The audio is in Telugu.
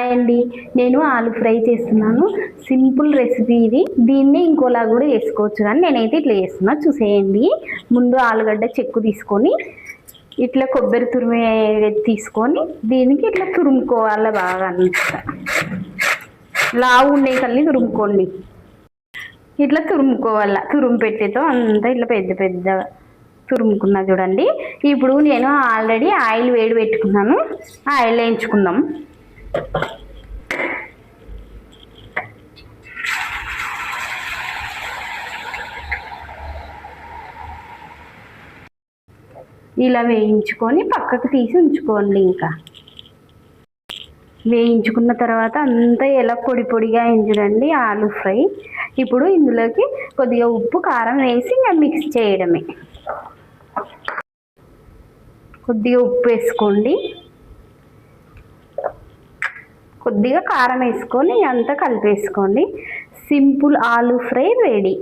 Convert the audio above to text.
అండి నేను ఆలు ఫ్రై చేస్తున్నాను. సింపుల్ రెసిపీ ఇది. దీన్ని ఇంకోలా కూడా చేసుకోవచ్చు, కానీ నేనైతే ఇట్లా చేస్తున్నా. చూసేయండి. ముందు ఆలుగడ్డ చెక్కు తీసుకొని ఇట్లా కొబ్బరి తురిమి తీసుకొని దీనికి ఇట్లా తురుముకోవాలి. బాగా అంతా లావు ఉండే కల్ని తురుముకోండి. ఇట్లా తురుముకోవాల. తురుము పెట్టేతో అంతా ఇట్లా పెద్ద పెద్ద తురుముకున్నా చూడండి. ఇప్పుడు నేను ఆల్రెడీ ఆయిల్ వేడి పెట్టుకున్నాను. ఆయిల్ వేయించుకుందాం. ఇలా వేయించుకొని పక్కకు తీసి ఉంచుకోండి. ఇంకా వేయించుకున్న తర్వాత అంతా ఎలా పొడి పొడిగా చూడండి ఆలు ఫ్రై. ఇప్పుడు ఇందులోకి కొద్దిగా ఉప్పు కారం వేసి ఇంకా మిక్స్ చేయడమే. కొద్దిగా ఉప్పు వేసుకోండి, కొద్దిగా కారం వేసుకొని అంతా కలిపేసుకోండి. సింపుల్ ఆలు ఫ్రై రెడీ.